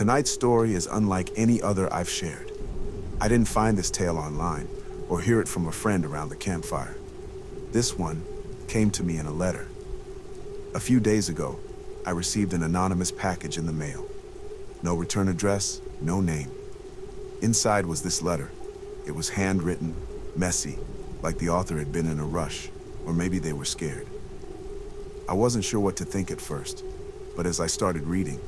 Tonight's story is unlike any other I've shared. I didn't find this tale online or hear it from a friend around the campfire. This one came to me in a letter. A few days ago, I received an anonymous package in the mail. No return address, no name. Inside was this letter. It was handwritten, messy, like the author had been in a rush, or maybe they were scared. I wasn't sure what to think at first, but as I started reading,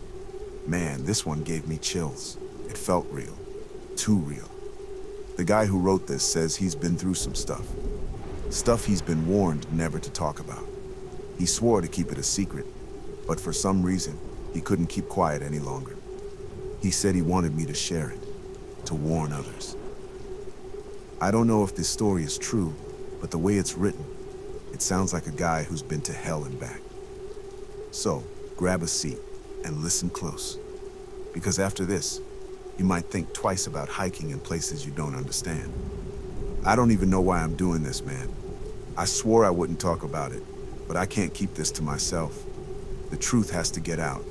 man, this one gave me chills. It felt real, too real. The guy who wrote this says he's been through some stuff. Stuff he's been warned never to talk about. He swore to keep it a secret, but for some reason, he couldn't keep quiet any longer. He said he wanted me to share it, to warn others. I don't know if this story is true, but the way it's written, it sounds like a guy who's been to hell and back. So, grab a seat and listen close, because after this, you might think twice about hiking in places you don't understand. I don't even know why I'm doing this, man. I swore I wouldn't talk about it, but I can't keep this to myself. The truth has to get out.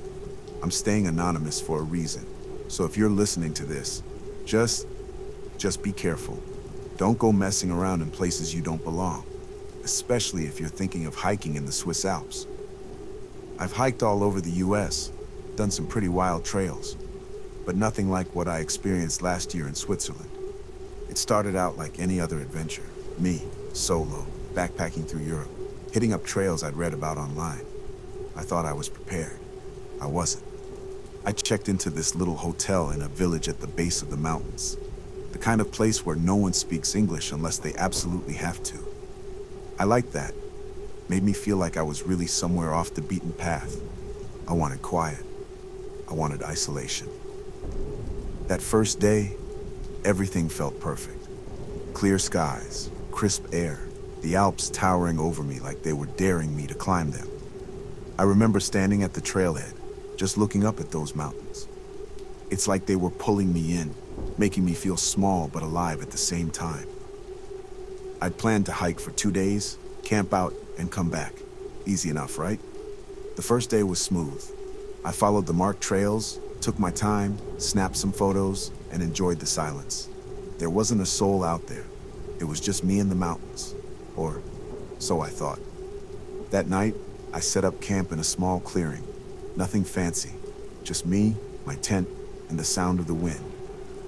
I'm staying anonymous for a reason, so if you're listening to this, just be careful. Don't go messing around in places you don't belong, especially if you're thinking of hiking in the Swiss Alps. I've hiked all over the US, done some pretty wild trails, but nothing like what I experienced last year in Switzerland. It started out like any other adventure. Me, solo, backpacking through Europe, hitting up trails I'd read about online. I thought I was prepared. I wasn't. I checked into this little hotel in a village at the base of the mountains. The kind of place where no one speaks English unless they absolutely have to. I liked that. Made me feel like I was really somewhere off the beaten path. I wanted quiet. I wanted isolation. That first day, everything felt perfect. Clear skies, crisp air, the Alps towering over me like they were daring me to climb them. I remember standing at the trailhead, just looking up at those mountains. It's like they were pulling me in, making me feel small but alive at the same time. I'd planned to hike for 2 days, camp out, and come back. Easy enough, right? The first day was smooth. I followed the marked trails, took my time, snapped some photos, and enjoyed the silence. There wasn't a soul out there. It was just me and the mountains. Or so I thought. That night, I set up camp in a small clearing. Nothing fancy. Just me, my tent, and the sound of the wind.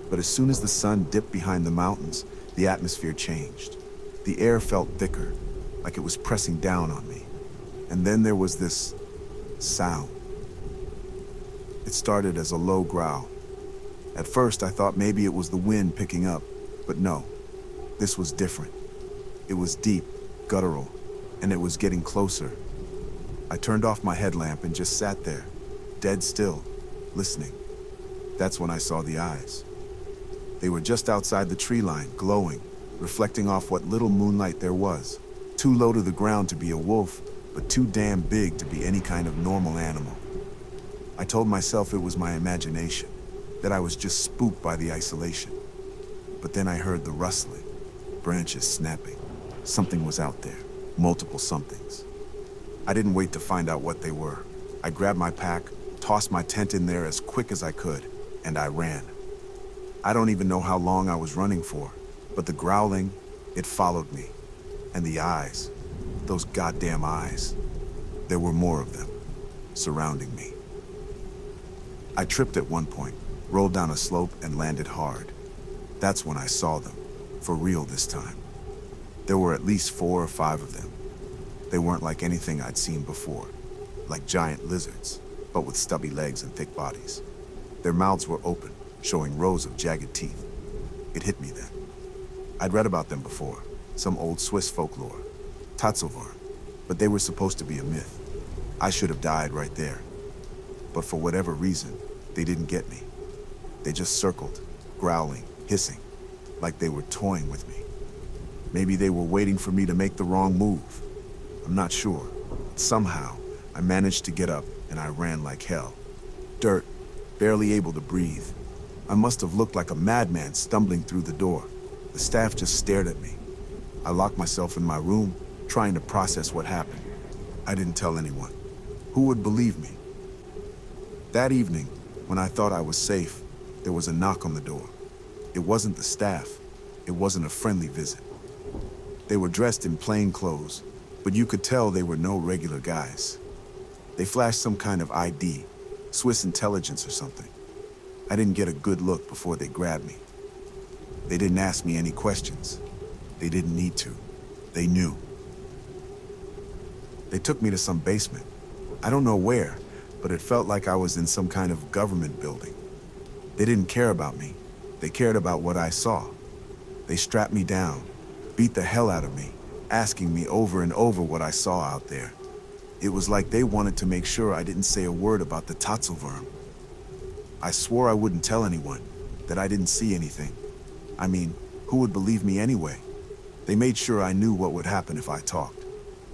But as soon as the sun dipped behind the mountains, the atmosphere changed. The air felt thicker, like it was pressing down on me. And then there was this sound. It started as a low growl. At first, I thought maybe it was the wind picking up, but no, this was different. It was deep, guttural, and it was getting closer. I turned off my headlamp and just sat there, dead still, listening. That's when I saw the eyes. They were just outside the tree line, glowing, reflecting off what little moonlight there was. Too low to the ground to be a wolf, but too damn big to be any kind of normal animal. I told myself it was my imagination, that I was just spooked by the isolation. But then I heard the rustling, branches snapping. Something was out there, multiple somethings. I didn't wait to find out what they were. I grabbed my pack, tossed my tent in there as quick as I could, and I ran. I don't even know how long I was running for, but the growling, it followed me. And the eyes, those goddamn eyes, there were more of them, surrounding me. I tripped at one point, rolled down a slope and landed hard. That's when I saw them, for real this time. There were at least 4 or 5 of them. They weren't like anything I'd seen before, like giant lizards, but with stubby legs and thick bodies. Their mouths were open, showing rows of jagged teeth. It hit me then. I'd read about them before, some old Swiss folklore, Tatzelwurm, but they were supposed to be a myth. I should have died right there. But for whatever reason, they didn't get me. They just circled, growling, hissing, like they were toying with me. Maybe they were waiting for me to make the wrong move. I'm not sure. Somehow, I managed to get up and I ran like hell. Dirt, barely able to breathe. I must have looked like a madman stumbling through the door. The staff just stared at me. I locked myself in my room, trying to process what happened. I didn't tell anyone. Who would believe me? That evening, When I thought I was safe, there was a knock on the door. It wasn't the staff. It wasn't a friendly visit. They were dressed in plain clothes, but you could tell they were no regular guys. They flashed some kind of ID, Swiss intelligence or something. I didn't get a good look before they grabbed me. They didn't ask me any questions. They didn't need to. They knew. They took me to some basement. I don't know where, but it felt like I was in some kind of government building. They didn't care about me. They cared about what I saw. They strapped me down, beat the hell out of me, asking me over and over what I saw out there. It was like they wanted to make sure I didn't say a word about the Tatzelwurm. I swore I wouldn't tell anyone, that I didn't see anything. I mean, who would believe me anyway? They made sure I knew what would happen if I talked.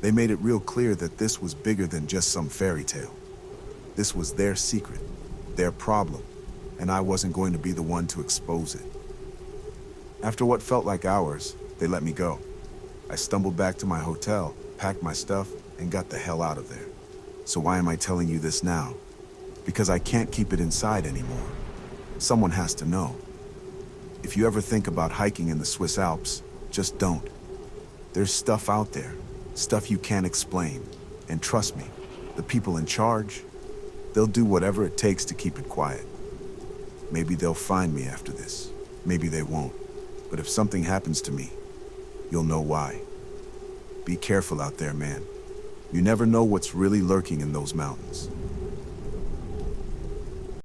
They made it real clear that this was bigger than just some fairy tale. This was their secret, their problem, and I wasn't going to be the one to expose it. After what felt like hours, they let me go. I stumbled back to my hotel, packed my stuff, and got the hell out of there. So why am I telling you this now? Because I can't keep it inside anymore. Someone has to know. If you ever think about hiking in the Swiss Alps, just don't. There's stuff out there, stuff you can't explain. And trust me, the people in charge, they'll do whatever it takes to keep it quiet. Maybe they'll find me after this. Maybe they won't. But if something happens to me, you'll know why. Be careful out there, man. You never know what's really lurking in those mountains.